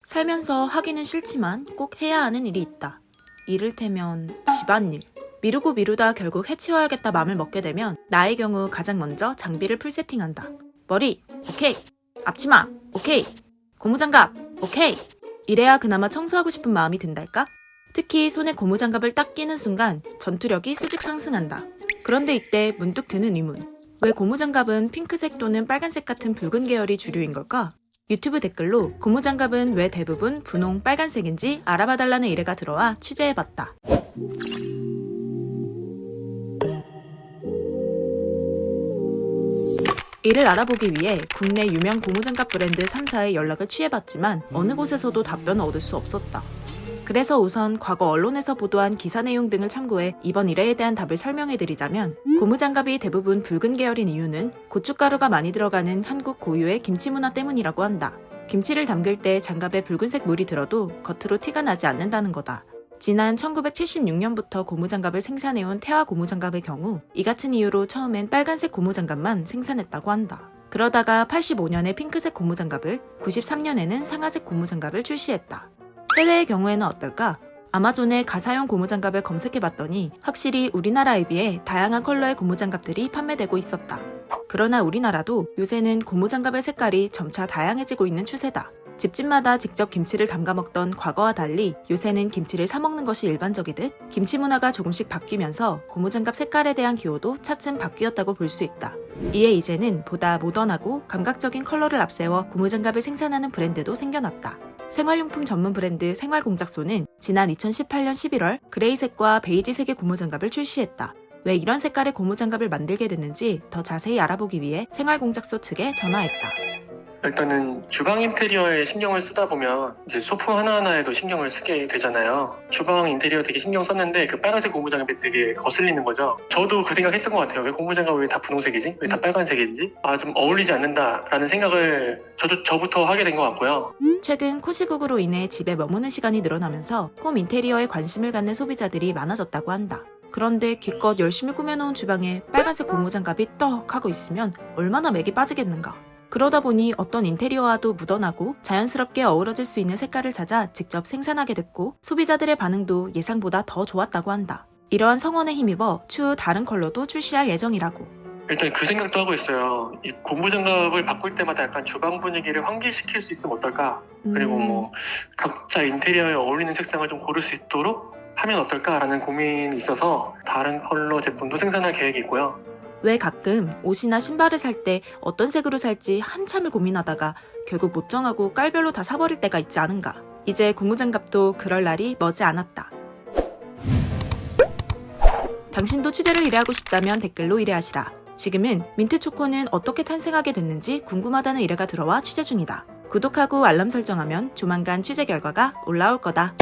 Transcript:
살면서 하기는 싫지만 꼭 해야 하는 일이 있다. 이를테면 집안일. 미루고 미루다 결국 해치워야겠다 맘을 먹게 되면 나의 경우 가장 먼저 장비를 풀세팅한다. 머리, 오케이. 앞치마, 오케이. 고무장갑, 오케이. 이래야 그나마 청소하고 싶은 마음이 든달까? 특히 손에 고무장갑을 딱 끼는 순간 전투력이 수직 상승한다. 그런데 이때 문득 드는 의문. 왜 고무장갑은 핑크색 또는 빨간색 같은 붉은 계열이 주류인 걸까? 유튜브 댓글로 고무장갑은 왜 대부분 분홍 빨간색인지 알아봐달라는 의뢰가 들어와 취재해봤다. 이를 알아보기 위해 국내 유명 고무장갑 브랜드 3사의 연락을 취해봤지만 어느 곳에서도 답변을 얻을 수 없었다. 그래서 우선 과거 언론에서 보도한 기사 내용 등을 참고해 이번 의뢰에 대한 답을 설명해드리자면, 고무장갑이 대부분 붉은 계열인 이유는 고춧가루가 많이 들어가는 한국 고유의 김치 문화 때문이라고 한다. 김치를 담글 때 장갑에 붉은색 물이 들어도 겉으로 티가 나지 않는다는 거다. 지난 1976년부터 고무장갑을 생산해온 태화 고무장갑의 경우 이 같은 이유로 처음엔 빨간색 고무장갑만 생산했다고 한다. 그러다가 85년에 핑크색 고무장갑을, 93년에는 상아색 고무장갑을 출시했다. 해외의 경우에는 어떨까? 아마존에 가사용 고무장갑을 검색해봤더니 확실히 우리나라에 비해 다양한 컬러의 고무장갑들이 판매되고 있었다. 그러나 우리나라도 요새는 고무장갑의 색깔이 점차 다양해지고 있는 추세다. 집집마다 직접 김치를 담가 먹던 과거와 달리 요새는 김치를 사 먹는 것이 일반적이듯 김치 문화가 조금씩 바뀌면서 고무장갑 색깔에 대한 기호도 차츰 바뀌었다고 볼 수 있다. 이에 이제는 보다 모던하고 감각적인 컬러를 앞세워 고무장갑을 생산하는 브랜드도 생겨났다. 생활용품 전문 브랜드 생활공작소는 지난 2018년 11월 그레이색과 베이지색의 고무장갑을 출시했다. 왜 이런 색깔의 고무장갑을 만들게 됐는지 더 자세히 알아보기 위해 생활공작소 측에 전화했다. 일단은 주방 인테리어에 신경을 쓰다 보면 이제 소품 하나하나에도 신경을 쓰게 되잖아요. 주방 인테리어 되게 신경 썼는데 그 빨간색 고무장갑이 되게 거슬리는 거죠. 저도 그 생각했던 것 같아요. 왜 고무장갑이 왜 다 분홍색이지? 왜 다 빨간색인지? 좀 어울리지 않는다라는 생각을 저부터 하게 된 것 같고요. 최근 코시국으로 인해 집에 머무는 시간이 늘어나면서 홈 인테리어에 관심을 갖는 소비자들이 많아졌다고 한다. 그런데 기껏 열심히 꾸며놓은 주방에 빨간색 고무장갑이 떡 하고 있으면 얼마나 맥이 빠지겠는가. 그러다 보니 어떤 인테리어와도 묻어나고 자연스럽게 어우러질 수 있는 색깔을 찾아 직접 생산하게 됐고, 소비자들의 반응도 예상보다 더 좋았다고 한다. 이러한 성원에 힘입어 추후 다른 컬러도 출시할 예정이라고. 일단 그 생각도 하고 있어요. 이 고무장갑을 바꿀 때마다 약간 주방 분위기를 환기시킬 수 있으면 어떨까? 그리고 각자 인테리어에 어울리는 색상을 좀 고를 수 있도록 하면 어떨까라는 고민이 있어서 다른 컬러 제품도 생산할 계획이 있고요. 왜 가끔 옷이나 신발을 살 때 어떤 색으로 살지 한참을 고민하다가 결국 못 정하고 깔별로 다 사버릴 때가 있지 않은가. 이제 고무장갑도 그럴 날이 머지 않았다. 당신도 취재를 의뢰하고 싶다면 댓글로 의뢰하시라. 지금은 민트초코는 어떻게 탄생하게 됐는지 궁금하다는 의뢰가 들어와 취재 중이다. 구독하고 알람 설정하면 조만간 취재 결과가 올라올 거다.